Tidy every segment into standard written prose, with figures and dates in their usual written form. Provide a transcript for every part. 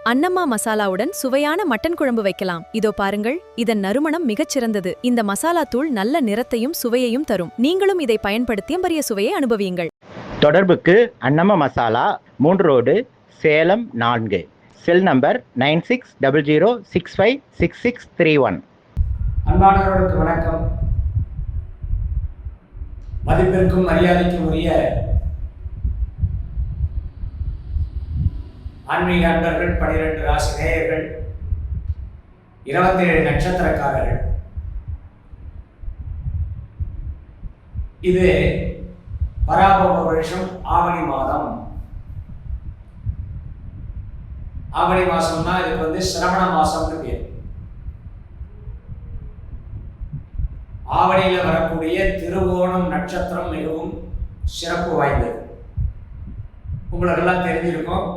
அன்னம்மா மசாலாவுடன் சுவையான மட்டன் குழம்பு வைக்கலாம். இதோ பாருங்கள், இதன் நறுமணம் மிகச் சிறந்தது. இந்த மசாலா தூள் நல்ல நிறத்தையும் சுவையையும் தரும். நீங்களும் இதை பயன்படுத்திய பரிய சுவையை அனுபவியுங்கள். தொடர்புக்கு Annamma masala, 3 road, Salem 4. Cell number 9600656631. அன்பானவர்களுக்கு வணக்கம். மதிப்பிற்கும் மரியாதைக்கும் உரிய ஆன்மீக அன்பர்கள், 12 ராசி நேயர்கள், 27 நட்சத்திரக்காரர்கள், இது பராபவ வருஷம் ஆவணி மாதம். ஆவணி மாசம்னா இதுக்கு சிரவண மாசம்னு பேர். ஆவணியில் வரக்கூடிய திருவோணம் நட்சத்திரம் மிகவும் சிறப்பு வாய்ந்தது. உங்களுக்கெல்லாம் தெரிஞ்சிருக்கும்,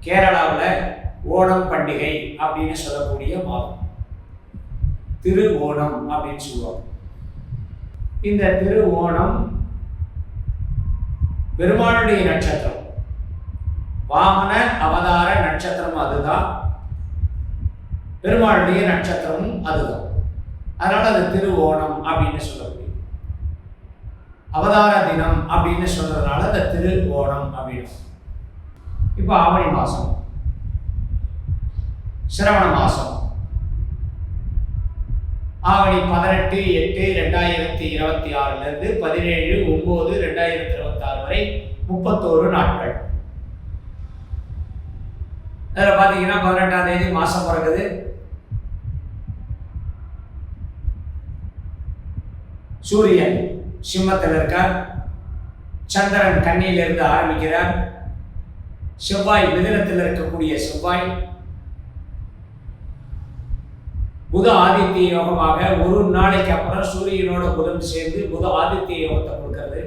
கேரளாவில் ஓணம் பண்டிகை அப்படின்னு சொல்லக்கூடிய மாதம் திரு ஓணம் அப்படின்னு சொல்லுவாங்க. இந்த திரு ஓணம் பெருமாளுடைய நட்சத்திரம், வாமன அவதார நட்சத்திரம் அதுதான், பெருமாளுடைய நட்சத்திரமும் அதுதான். அதனால அது திரு ஓணம் அப்படின்னு சொல்லக்கூடிய அவதார தினம் அப்படின்னு சொல்றதுனால அந்த திரு ஓணம் அப்படின்னு. இப்போ ஆவணி மாதம், சிரவண மாதம், ஆவணி 18/8/2026 17/9/2026 வரை 31 நாட்கள். அதில் பார்த்தீங்கன்னா 18ஆம் தேதி மாதம் பிறகுது. சூரியன் சிம்மத்தில் இருக்கார், சந்திரன் கன்னியிலிருந்து ஆரம்பிக்கிறார், செவ்வாய் மிதுனத்தில் இருக்கக்கூடிய செவ்வாய், புத ஆதித்ய யோகமாக ஒரு நாளைக்கு அப்புறம் சூரியனோட புதன் சேர்ந்து புத ஆதித்ய யோகத்தை கொடுக்கிறது.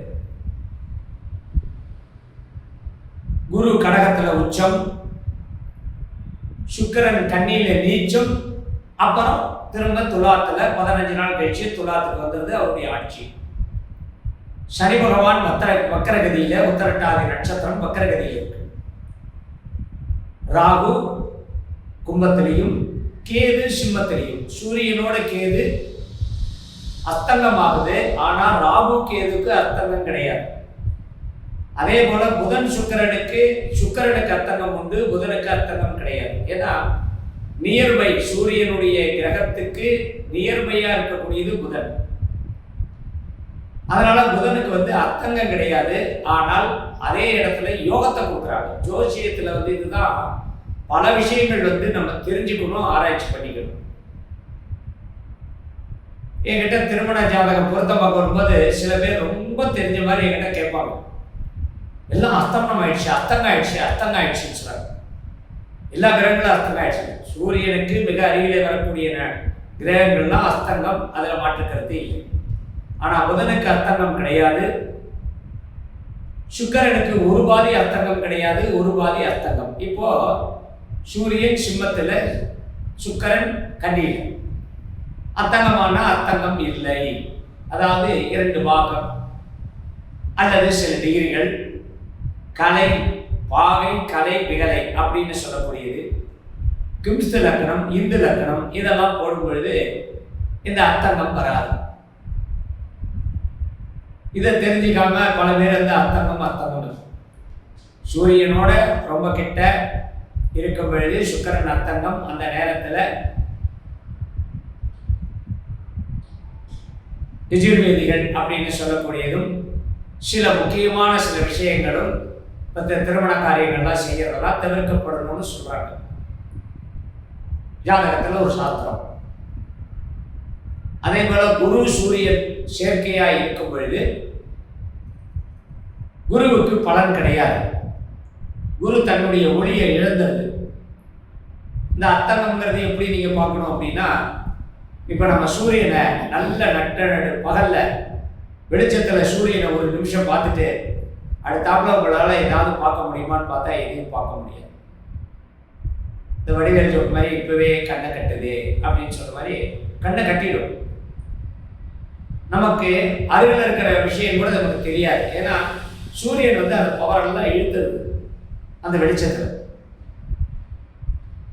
குரு கடகத்துல உச்சம், சுக்கிரன் கன்னியில நீச்சம், அப்புறம் திரும்ப துலாத்துல 15 நாள் கழிச்சு துலாத்துக்கு வந்தது அவருடைய ஆட்சி. சனி பகவான் வக்கரகதியில, உத்தரட்டாதி நட்சத்திரம் வக்கரகதியில் இருக்கு. ராகு கும்பத்திலையும் கேது சிம்மத்திலையும். சூரியனோட கேது அஸ்தங்கமாகுது, ஆனா ராகு கேதுக்கு அஸ்தங்கம் கிடையாது. அதே போல புதன் சுக்கிரனுக்கு அஸ்தங்கம் உண்டு, புதனுக்கு அஸ்தங்கம் கிடையாது. ஏன்னா நியர்பை, சூரியனுடைய கிரகத்துக்கு நியர்பையா இருக்கக்கூடியது புதன். அதனால புதனுக்கு அர்த்தங்கம் கிடையாது. ஆனால் அதே இடத்துல யோகத்தை கொடுக்குறாங்க. ஜோசியத்துல இதுதான் பல விஷயங்கள் நம்ம தெரிஞ்சுக்கணும், ஆராய்ச்சி பண்ணிக்கணும். என்கிட்ட திருமண ஜாதகம் பொருத்தம் பார்க்க வரும்போது சில பேர் ரொம்ப தெரிஞ்ச மாதிரி என்கிட்ட கேட்பாங்க, எல்லாம் அஸ்தங்கம் ஆயிடுச்சு, அஸ்தங்கம் ஆயிடுச்சுன்னு சொல்றாங்க. எல்லா கிரகங்களும் அஸ்தங்கம் ஆயிடுச்சு. சூரியனுக்கு மிக அருகிலே வரக்கூடிய கிரகங்கள்லாம் அஸ்தங்கம், அதுல மாற்றுக்கிறது இல்லை. ஆனா புதனுக்கு அர்த்தங்கம் கிடையாது, சுக்கிரனுக்கு ஒரு பாதி அர்த்தங்கம் கிடையாது, ஒரு பாதி அர்த்தங்கம். இப்போ சூரியன் சிம்மத்துல, சுக்கிரன் கன்னியில். அர்த்தங்கமான அர்த்தங்கம் இல்லை. அதாவது 2 பாகம் அல்லது சில டிகிரிகள், கலை பாகை, கலை விகலை அப்படின்னு சொல்லக்கூடியது. கிம்ஸ்து லக்னம், இந்து லக்னம் இதெல்லாம் போடும் பொழுது இந்த அர்த்தங்கம் வராது. இதை தெரிஞ்சுக்காம பல பேர் அர்த்தங்கம் சூரியனோட ரொம்ப கிட்ட இருக்கும் பொழுது சுக்கிரன் அர்த்தங்கம். அந்த நேரத்தில் யஜுர்வேதிகள் அப்படின்னு சொல்லக்கூடியதும் சில முக்கியமான சில விஷயங்களும் திருமண காரியங்கள்லாம் செய்யறதெல்லாம் தவிர்க்கப்படணும்னு சொல்றாங்க. ஜாதகத்தில் ஒரு சாஸ்திரம். அதே போல குரு சூரியன் சேர்க்கையாய் இருக்கும் பொழுது குருவுக்கு பலன் கிடையாது. குரு தன்னுடைய ஒளியை இழந்தது. இந்த அர்த்தங்கம்ங்கிறது எப்படி நீங்க பார்க்கணும் அப்படின்னா, இப்ப நம்ம சூரியனை நல்ல பகல்ல வெளிச்சத்துல சூரியனை ஒரு நிமிஷம் பார்த்துட்டு அடுத்தாப்புல உங்களால ஏதாவது பார்க்க முடியுமான்னு பார்த்தா எதையும் பார்க்க முடியாது. இந்த வடிவேல் ஜோக் மாதிரி இப்பவே கண்ணை கட்டுது அப்படின்னு சொல்ற மாதிரி கண்ணை கட்டிடும். நமக்கு அருகில் இருக்கிற விஷயம் கூட நமக்கு தெரியாது. ஏன்னா சூரியன் அந்த பவரெல்லாம் இழுத்துருது அந்த வெளிச்சத்தில்.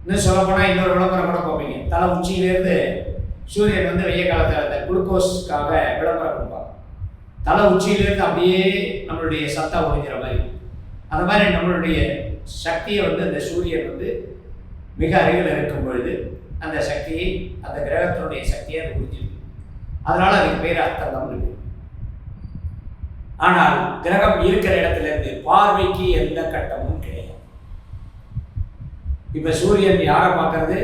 இன்னும் சொல்லப்போனால் இன்னொரு விளம்பரம் கூட பார்ப்பீங்க. தலை உச்சியிலேருந்து சூரியன் வந்து வெய்ய காலத்தில் அந்த குளுக்கோஸ்க்காக விளம்பரம் கொடுப்பாங்க. தலை உச்சியிலேருந்து அப்படியே நம்மளுடைய சத்தா ஒழிக்கிற மாதிரி. அந்த மாதிரி நம்மளுடைய சக்தியை வந்து அந்த சூரியன் வந்து மிக அருகில் இருக்கும் பொழுது அந்த சக்தியை, அந்த கிரகத்தினுடைய சக்தியை அது உறிஞ்சிருக்கு. அதனால அதுக்கு பேர் அர்த்தம் இருக்கு. ஆனால் கிரகம் இருக்கிற இடத்துல இருந்து பார்வைக்கு எந்த கட்டமும் கிடையாது. இப்ப சூரியன் யாரை பார்க்கறது?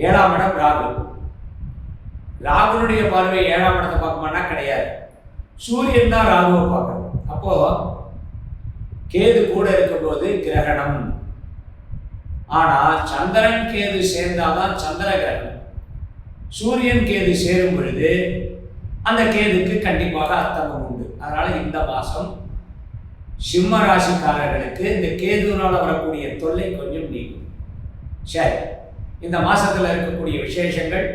7ஆம் இடம் ராகு. ராகுனுடைய பார்வை 7ஆம் இடத்தை பார்க்குமானா கிடையாது. சூரியன் தான் ராகுவை பார்க்கறது. அப்போ கேது கூட இருக்கும்போது கிரகணம். ஆனால் சந்திரன் கேது சேர்ந்தாதான் சந்திர கிரகணம். சூரியன் கேது சேரும் பொழுது அந்த கேதுக்கு கண்டிப்பாக அர்த்தம் உண்டு. அதனால இந்த மாசம் சிம்ம ராசிக்காரர்களுக்கு இந்த கேதுவினால் வரக்கூடிய தொல்லை கொஞ்சம் நீங்கும். சரி, இந்த மாசத்துல இருக்கக்கூடிய விசேஷங்கள்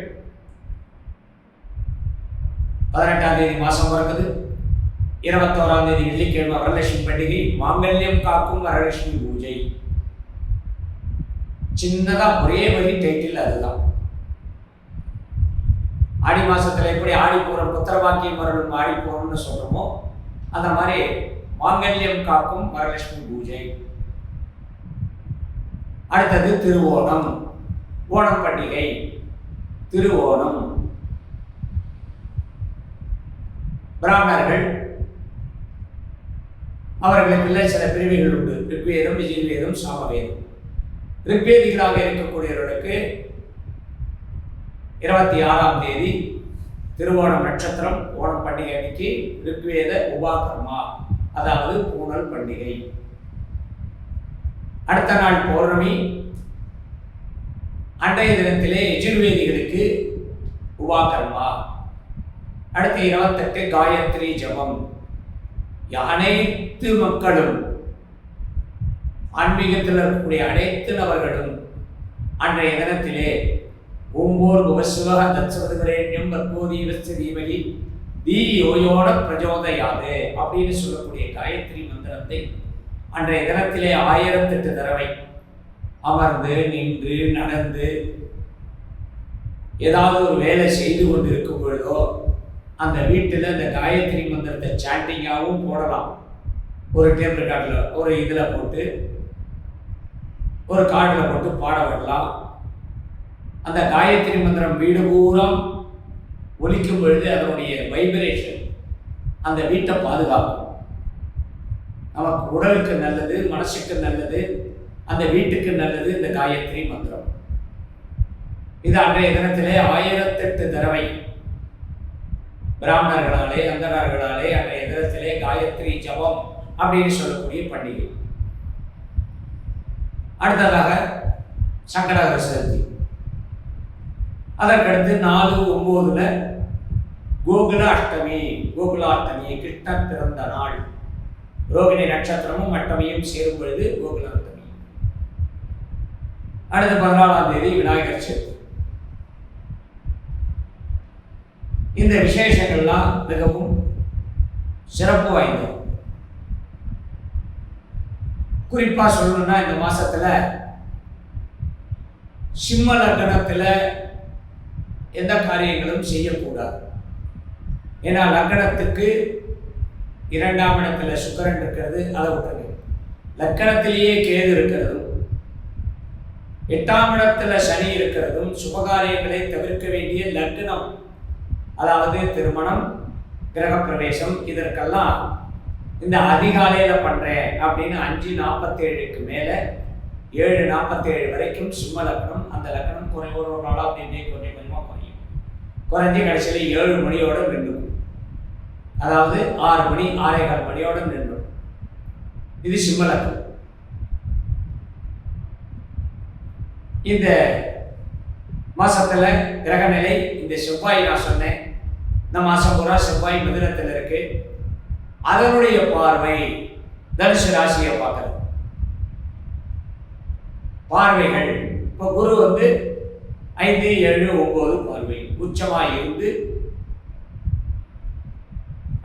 18ஆம் தேதி மாசம் பிறக்குது. 21ஆம் தேதி வெள்ளிக்கிழமை வரலட்சுமி பண்டிகை. மாங்கல்யம் காக்கும் வரலட்சுமி பூஜை. சின்னதா ஒரே வரி டைட்டில் அதுதான். ஆடி மாசத்துல எப்படி ஆடிப்பூரம் புத்திரவாக்கியம் வரணும் ஆடிப்பூரம்னு சொல்றோமோ அந்த மாதிரி மாங்கல்யம் காக்கும் வரலட்சுமி பூஜை. அடுத்தது திருவோணம். ஓணம் பண்டிகை. திருவோணம் பிராமணர்கள் அவர்களுக்கு சில பிரிவுகள் உண்டு. ரிக்வேதம், யஜுர்வேதம், சாமவேதம். ரிக்வேதிகளாக இருக்கக்கூடியவர்களுக்கு 26ஆம் தேதி திருவோணம் நட்சத்திரம், ஓணம் பண்டிகை அன்னைக்கு ரிக்வேத உபாகர்மா, அதாவது பூனல் பண்டிகை. அடுத்த நாள் பௌர்ணமி. அன்றைய தினத்திலே யஜுர்வேதிகளுக்கு உபாகர்மா. அடுத்து 28 காயத்ரி ஜபம். அனைத்து மக்களும், ஆன்மீகத்தில் இருக்கக்கூடிய அனைத்து நபர்களும் அன்றைய தினத்திலே ஓம்போர் புவசிவக தத்சவதுகரேண்யம் பத்மோதீவஸ்ய தீமகி தீயோயோட பிரஜோதயாது அப்படின்னு சொல்லக்கூடிய காயத்ரி மந்திரத்தை அன்றைய தினத்திலே 1008 தடவை அமர்ந்து, நின்று, நடந்து ஏதாவது ஒரு வேலை செய்து கொண்டு இருக்கும் பொழுதோ அந்த வீட்டில் அந்த காயத்ரி மந்திரத்தை சாண்டிங்காகவும் போடலாம். ஒரு டேப் ரெக்கார்டில், ஒரு இதில் போட்டு, ஒரு கார்டில் போட்டு பாட விடலாம். அந்த காயத்ரி மந்திரம் வீடு பூரா ஒலிக்கும் பொழுது அதனுடைய வைப்ரேஷன் அந்த வீட்டை பாதுகாக்கும். நமக்கு உடலுக்கு நல்லது, மனசுக்கு நல்லது, அந்த வீட்டுக்கு நல்லது இந்த காயத்ரி மந்திரம். இது அன்றைய தினத்திலே 1008 தடவை பிராமணர்களாலே, அந்தணர்களாலே அன்றைய தினத்திலே காயத்ரி ஜபம் அப்படின்னு சொல்லக்கூடிய பண்டிகை. அடுத்ததாக சங்கடகர சதுர்த்தி. அதற்கடுத்து 4/9 கோகுல அஷ்டமி. கோகுலாஷ்டமி கிருஷ்ணர் பிறந்த நாள். ரோகிணி நட்சத்திரமும் அஷ்டமியும் சேரும் பொழுது கோகுலாஷ்டமி. அடுத்து 14ஆம் தேதி விநாயகர் சதுர்த்தி. இந்த விசேஷங்கள்லாம் மிகவும் சிறப்பு வாய்ந்தது. குறிப்பா சொல்லணும்னா இந்த மாசத்துல சிம்ம லக்னத்துல எந்த காரியங்களும் செய்யக்கூடாது. ஏன்னா லக்னத்துக்கு 2ஆம் இடத்துல சுக்கிரன் இருக்கிறது, அதை விட்டுருங்க. லக்னத்திலேயே கேது இருக்கிறதும் 8ஆம் இடத்துல சனி இருக்கிறதும் சுபகாரியங்களை தவிர்க்க வேண்டிய லக்னம். அதாவது திருமணம், கிரகப்பிரவேசம், இதற்கெல்லாம் இந்த அதிகாலையில பண்றேன் அப்படின்னு 5:47க்கு மேல 7:47 வரைக்கும் சிம்ம லக்னம். அந்த லக்னம் ஒரு நாளா அப்படின்னே கொஞ்சம் கொஞ்சமா குறையும். குறைஞ்சி கடைசியில் 7 மணியோட நின்றும், அதாவது 6 மணி 6:15 மணியோட நின்றும். இது சிம்ம லக்னம். இந்த மாசத்துல கிரகநிலை இந்த செவ்வாய் நான் சொன்னேன். இந்த மாசம் பூரா செவ்வாய் மிதுனத்தில் இருக்கு. அதனுடைய பார்வை தனுசு ராசியை பார்க்கறது. பார்வைகள் இப்போ குரு வந்து 5, 7, 9 பார்வை உச்சமாக இருந்து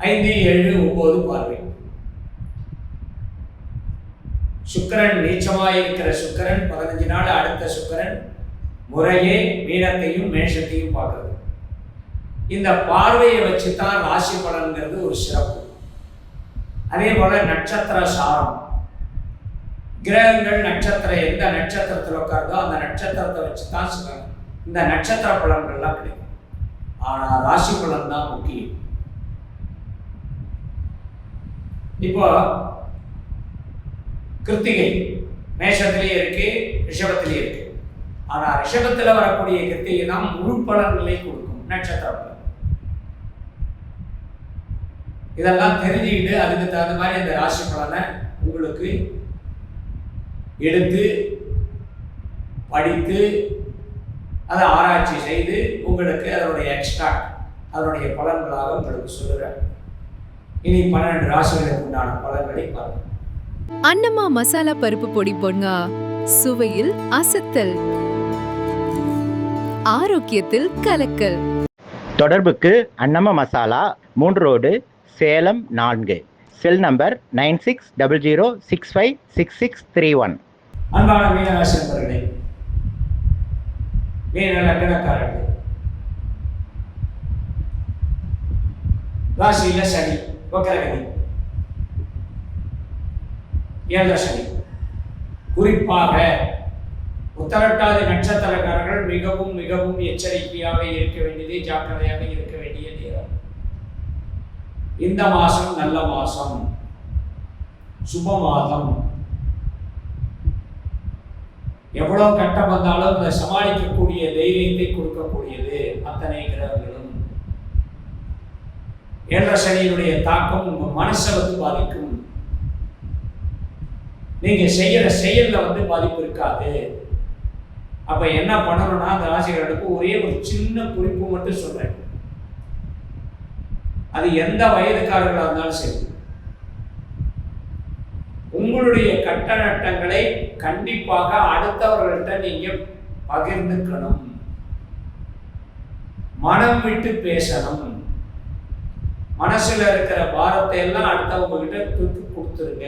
5, 7, 9 பார்வை. சுக்கிரன் நீச்சமாயிருக்கிற சுக்கிரன் 15 நாள் அடுத்த சுக்கிரன் முறையே மீனத்தையும் மேஷத்தையும் பார்க்குறது. இந்த பார்வையை வச்சு தான் ராசி பலன்கிறது ஒரு சிறப்பு. அதே போல நட்சத்திர சாரம், கிரகங்கள் நட்சத்திரம் எந்த நட்சத்திரத்தில் உட்காருதோ அந்த நட்சத்திரத்தை வச்சு தான் சொல்றாங்க இந்த நட்சத்திர பலன்கள்லாம் கிடைக்கும். ஆனால் ராசி பலன் தான் முக்கியம். இப்போ கிருத்திகை மேஷத்திலேயே இருக்கு, ரிஷபத்திலேயே இருக்கு. ஆனால் ரிஷபத்தில் வரக்கூடிய கிருத்திகை தான் முழு பலன்களை கொடுக்கும் நட்சத்திர பலன். இதெல்லாம் தெரிஞ்சுக்கிட்டு அதுக்கு தகுந்த மாதிரி அந்த ராசி பலனை உங்களுக்கு எடுத்து படித்து அதை ஆராய்ச்சி செய்து உங்களுக்கு அதனுடைய எக்ஸ்ட்ராக்ட் அதனுடைய பலன்களாக உங்களுக்கு சொல்லுறேன். இனி 12 ராசிகளுக்கு உண்டான பலன்களை பார்ப்போம். அன்னம்மா மசாலா பருப்பு பொடி பொங்கா சுவையில் அசத்தல், ஆரோக்கியத்தில் கலக்கல். தொடர்புக்கு Annam Masala, 3 road, Salem 4, cell number 9600656631. அன்பான மீனராசி நண்பர்களே, மீன லக்னக்காரர்கள், ராசியில சனி வக்கரகதி, 7 சனி. குறிப்பாக உத்தரட்டாதி நட்சத்திரக்காரர்கள் மிகவும் மிகவும் எச்சரிக்கையாக இருக்க வேண்டியது, ஜாக்கிரதையாக இருக்க வேண்டிய நேரம். இந்த மாசம் நல்ல மாசம், சுப மாதம். எவ்வளவு கட்டம் வந்தாலும் அதை சமாளிக்கக்கூடிய தைரியத்தை கொடுக்கக்கூடியது அத்தனை கிரகங்களும். 7 சனியினுடைய தாக்கம் உங்க மனசை பாதிக்கும். நீங்க செய்யற செயல்ல பாதிப்பு இருக்காது. அப்ப என்ன பண்ணணும்னா அந்த ராசிகளுக்கு ஒரே ஒரு சின்ன குறிப்பு மட்டும் சொல்றேன். அது எந்த வயதுக்காரர்களாக இருந்தாலும் சரி, உங்களுடைய கட்ட நட்டங்களை கண்டிப்பாக அடுத்தவர்கள்ட்ட நீங்க பகிர்ந்துக்கணும். மனம் விட்டு பேசணும். மனசுல இருக்கிற பாரத்தை எல்லாம் அடுத்தவங்க கிட்ட தூக்கி கொடுத்துருங்க.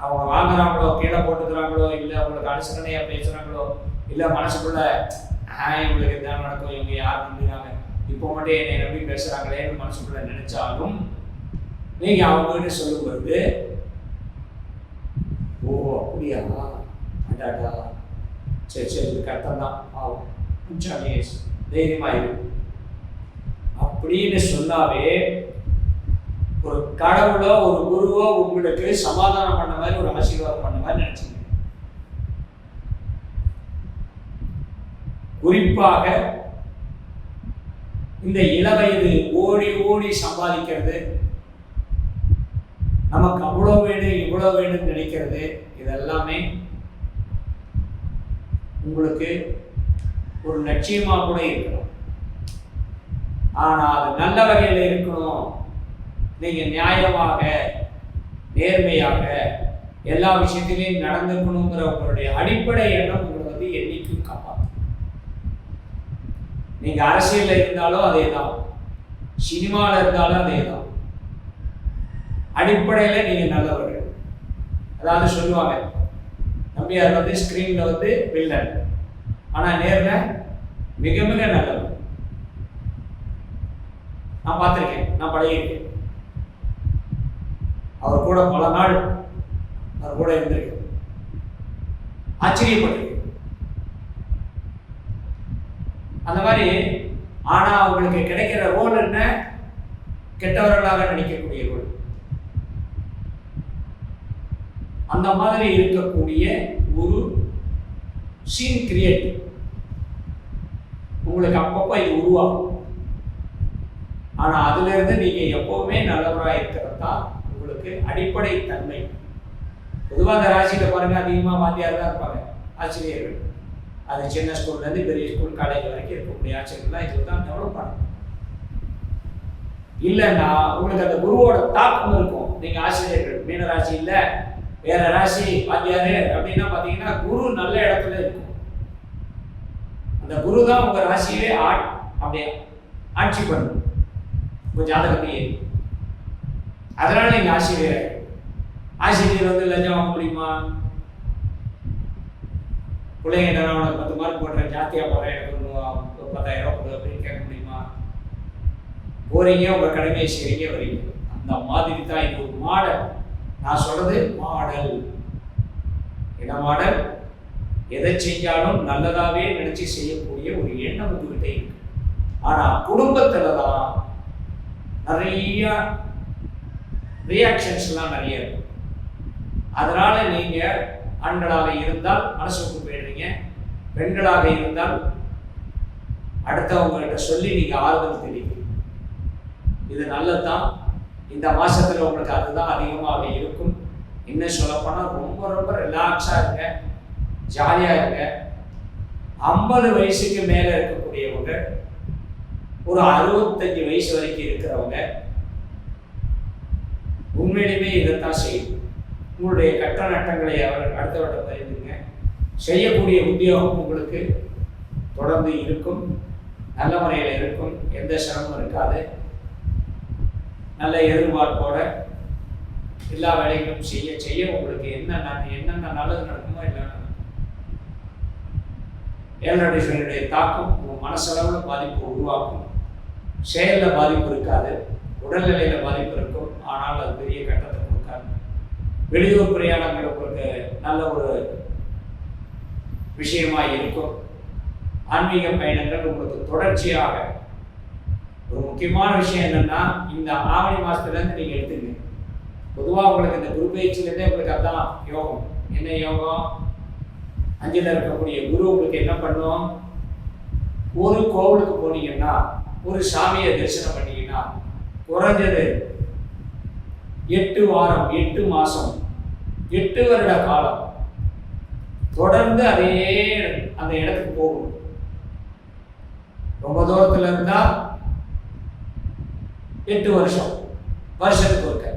அவங்க வாங்குறாங்களோ, கீழே போட்டுக்கிறாங்களோ, இல்லை அவங்களுக்கு அனுசரணையா பேசுறாங்களோ, இல்லை மனசுக்குள்ள இவங்களுக்கு இதான் நடக்கும், இவங்க யார் நம்பினாங்க, இப்போ மட்டும் என்னை நம்பி பேசுறாங்களேன்னு மனசுக்குள்ள நினைச்சாலும் நீங்க அவங்க கிட்ட சொல்லும்போது, ஓ அப்படியா, அடாடா, சரி சரி இது கஷ்டம் தான், ஆகும் கொஞ்சம் தைரியமாயிடும் அப்படின்னு சொன்னாவே ஒரு கடவுளோ ஒரு குருவோ உங்களுக்கு சமாதானம் பண்ண மாதிரி, ஒரு ஆசீர்வாதம் பண்ண மாதிரி நினைச்சுங்க. குறிப்பாக இந்த இளவயது ஓடி ஓடி சம்பாதிக்கிறது, நமக்கு அவ்வளோ வேணும் இவ்வளோ வேணும்னு நினைக்கிறது, இதெல்லாமே உங்களுக்கு ஒரு லட்சியமா கூட இருக்கணும். ஆனா அது நல்ல வகையில் இருக்கணும். நீங்க நியாயமாக நேர்மையாக எல்லா விஷயத்திலையும் நடந்துக்கணுங்கிற உங்களுடைய அடிப்படை எண்ணம் உங்களை என்னைக்கும் காப்பாற்றும். நீங்க அரசியல்ல இருந்தாலும் அதே தான், சினிமாவில் இருந்தாலும் அதே தான். அடிப்படையில நீங்க நல்லவர்கள். அதாவது சொல்லுவாங்க, நம்பியார் ஸ்கிரீன்ல வில்லன், ஆனா நேர்ல மிக மிக நல்லவர். நான் பார்த்திருக்கேன், நான் பழகியிருக்கேன். அவர் கூட பல நாள் அவர் கூட இருந்திருக்கு, ஆச்சரியப்பட்டிருக்கு. அந்த மாதிரி. ஆனா அவங்களுக்கு கிடைக்கிற ரோல் என்ன? கெட்டவர்களாக நினைக்கக்கூடிய ரோல். அந்த மாதிரி இருக்கக்கூடிய ஒரு சீன் கிரியேட் உங்களுக்கு அப்பப்போ இது உருவாகும். ஆனா அதுல இருந்து நீங்க எப்பவுமே நல்லவராக இருக்கிறது தான் உங்களுக்கு அடிப்படை தன்மை. பொதுவாக அந்த ராசியில பாருங்க, அதிகமா வாத்தியார் தான் இருப்பாங்க, ஆசிரியர்கள். அது சின்ன ஸ்கூல்ல இருந்து பெரிய ஸ்கூல், காலேஜ் வரைக்கும் இருக்கக்கூடிய ஆசிரியர்கள்லாம் இதுல தான் டெவலப் பண்ணணும். இல்லைன்னா உங்களுக்கு அந்த குருவோட தாக்கம் இருக்கும். நீங்க ஆசிரியர்கள் மீன ராசி இல்ல வேற ராசி வாத்தியாரு அப்படின்னா பாத்தீங்கன்னா குரு நல்ல இடத்துல இருக்கும். அந்த குரு தான் உங்க ராசியே அப்படியே ஆட்சி பண்ணும் உங்க ஜாதகத்தையே. அதனால நீங்க ஆசிரியர். ஆசிரியர் வந்து லஞ்சம் வாங்க முடியுமா? பிள்ளைங்க உனக்கு 10 மார்க் போடுறேன், ஜாஸ்தியாக போடுறேன், எனக்கு ஒரு 10,000 கொடு அப்படின்னு கேட்க முடியுமா? போறீங்க, உங்கள் கடமையை செய்றீங்க, வரீங்க. அந்த மாதிரி தான் இது ஒரு மாடல். நான் சொல்றது மாடல். என்ன மாடல்? எதை செஞ்சாலும் நல்லதாகவே நினைச்சு செய்யக்கூடிய ஒரு எண்ணம் உங்ககிட்ட இருக்கு. ஆனால் குடும்பத்தில் தான் நிறைய ரியாக்ஷன்ஸ்லாம் நிறைய இருக்கும். அதனால நீங்கள் ஆண்களாக இருந்தால் மனசு விட்டு போயிடுறீங்க, பெண்களாக இருந்தால் அடுத்தவங்ககிட்ட சொல்லி நீங்கள் ஆறுதல் தெரிவிக்கிறீங்க. இது நல்லது தான். இந்த மாதத்தில் உங்களுக்கு அதுதான் அதிகமாக இருக்கும். இன்னும் சொல்லப்போனால் ரொம்ப ரொம்ப ரிலாக்ஸாக இருங்க, ஜாலியாக இருங்க. 50 வயசுக்கு மேலே இருக்கக்கூடியவங்க, ஒரு 65 வயசு வரைக்கும் இருக்கிறவங்க உண்மையிலுமே இதைத்தான் செய்யும். உங்களுடைய கட்ட நட்டங்களை அவர் அடுத்தவட்ட பகிர்ந்துங்க. செய்யக்கூடிய உத்தியோகம் உங்களுக்கு தொடர்ந்து இருக்கும், நல்ல முறையில் இருக்கும், எந்த சிரமமும் இருக்காது. நல்ல எதிர்பார்ப்போட எல்லா வேலைகளும் செய்ய செய்ய உங்களுக்கு என்னென்ன நல்லது நடக்குமோ எல்லாம் நடக்கும். 7 சனியுடைய தாக்கம் உங்கள் மனசளவில் பாதிப்பு உருவாக்கும். செயலில் பாதிப்பு இருக்காது, உடல்நிலையில் பாதிப்பு இருக்கும், ஆனால் அது பெரிய கட்டத்தை கொடுக்காது. வெளியூர் பிரயாணங்கள் உங்களுக்கு நல்ல ஒரு விஷயமாக இருக்கும். ஆன்மீக பயணங்கள் உங்களுக்கு தொடர்ச்சியாக. ஒரு முக்கியமான விஷயம் என்னென்னா, இந்த ஆவணி மாதத்துலேருந்து நீங்கள் எடுத்துங்க. பொதுவாக உங்களுக்கு இந்த குரு பயிற்சியிலேருந்தே உங்களுக்கு அதுதான் யோகம். என்ன யோகம்? 5ல் இருக்கக்கூடிய குரு உங்களுக்கு என்ன பண்ணும்? ஒரு கோவிலுக்கு போனீங்கன்னா, ஒரு சாமியை தரிசனம் பண்ணீங்கன்னா, குறைஞ்சது 8 வாரம், 8 மாதம், 8 வருட காலம் தொடர்ந்து அதே அந்த இடத்துக்கு போகணும். ரொம்ப தூரத்தில் இருந்தால் 8 வருஷம், வருஷத்துக்கு ஒருக்க.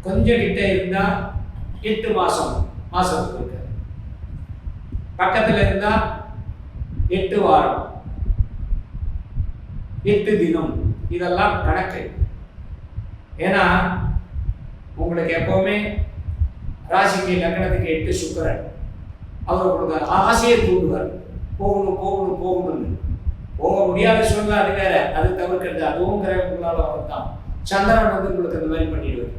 கொஞ்சம் கிட்ட இருந்தால் 8 மாதம், மாதத்துக்கு ஒருக்க. பக்கத்தில் இருந்தால் 8 வாரம், 8 தினம். இதெல்லாம் கணக்கு. ஏன்னா உங்களுக்கு எப்பவுமே ராசிக்கு லக்னத்துக்கு 8 சுக்கிரன். அவர் உங்களுக்கு ஆசையை தூண்டுவார், போகணும் போகணும் போகணும்னு. போக முடியாத சூழ்நிலை அது வேற, அது தவிர்க்கிறது. அதுவும் கிரகங்களால் அவர் தான். சந்திரன் வந்து உங்களுக்கு அந்த மாதிரி பண்ணிடுவார்.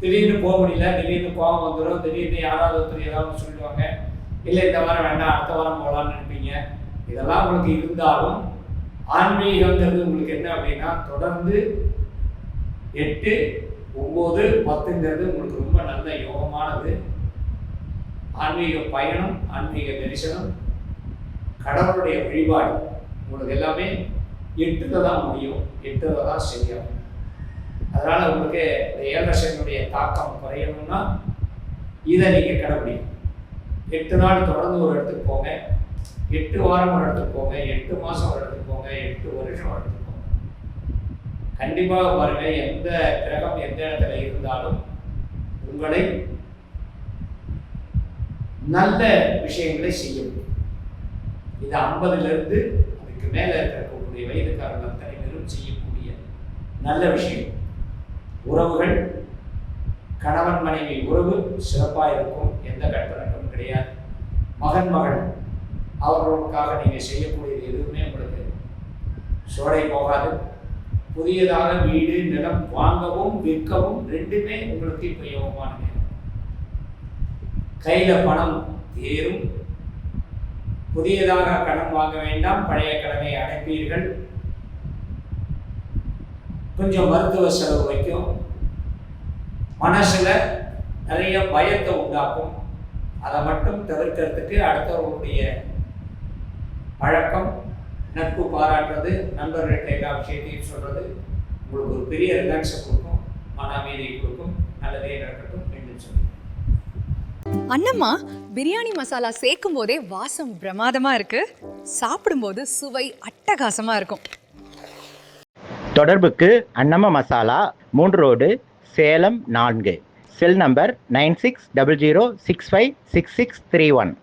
திடீர்னு போக முடியல, திடீர்னு கோபம் வந்துடும், திடீர்னு யாராவது ஒருத்தர் ஏதாவது சொல்லிடுவாங்க, இல்லை இந்த வாரம் வேண்டாம் அடுத்த வாரம் போகலான்னு நினைப்பீங்க. இதெல்லாம் உங்களுக்கு இருந்தாலும் ஆன்மீகங்கிறது உங்களுக்கு என்ன அப்படின்னா, தொடர்ந்து 8, 9, 10ங்கிறது உங்களுக்கு ரொம்ப நல்ல யோகமானது. ஆன்மீக பயணம், ஆன்மீக தரிசனம், கடவுளுடைய வழிபாடு உங்களுக்கு எல்லாமே 8ல் தான் முடியும், 8ல் தான் சரியாகும். அதனால் உங்களுக்கு இந்த 7 சனியுடைய தாக்கம் குறையணும்னா இதை நீங்கள் கடைபிடிக்கும். 8 நாள் தொடர்ந்து ஒரு இடத்துக்கு போங்க, 8 வாரம் ஒரு இடத்துக்கு போங்க, 8 மாதம் ஒரு இடத்துக்கு போங்க, 8 வருஷம் ஒரு இடத்துக்கு போங்க. கண்டிப்பாக பாருங்க, எந்த கிரகம் எந்த இடத்துல இருந்தாலும் உங்களை நல்ல விஷயங்களை செய்ய முடியும். இது 50லிருந்து அதுக்கு மேலே இருக்கக்கூடிய வயதுக்காரர்கள் அத்தனை பேரும் செய்யக்கூடிய நல்ல விஷயம். உறவுகள், கணவன் மனைவி உறவு சிறப்பாக இருக்கும், எந்த கட்டணமும் கிடையாது. மகன் மகள் அவர்களுக்காக நீங்கள் செய்யக்கூடியது எதுவுமே உங்களுக்கு சோடை போகாது. புதியதாக வீடு நிலம் வாங்கவும் விற்கவும் 2மே உங்களுக்கு இப்போ யோகமான நேரம். கையில் பணம் ஏறும். புதியதாக கடன் வாங்க வேண்டாம், பழைய கடனை அடைப்பீர்கள். கொஞ்சம் மருத்துவ செலவு வைக்கும், மனசுல நிறைய பயத்தை உண்டாக்கும். அதை மட்டும் தவிர்க்கிறதுக்கு அடுத்தவர்களுடைய பழக்கம், நட்பு பாராட்டுறது, நண்பர்கள்ட்ட எல்லா விஷயத்தையும் சொல்றது உங்களுக்கு ஒரு பெரிய ரிலாக்ஸை கொடுக்கும், மன அமைதியை கொடுக்கும். நல்லதே நடக்கட்டும் என்று சொல்லி. அண்ணம்மா, பிரியாணி மசாலா சேர்க்கும் போதே வாசம் பிரமாதமா இருக்கு, சாப்பிடும்போது சுவை அட்டகாசமா இருக்கும். தொடர்புக்கு Annam Masala, 3 road, Salem 4. Cell number 9600656631.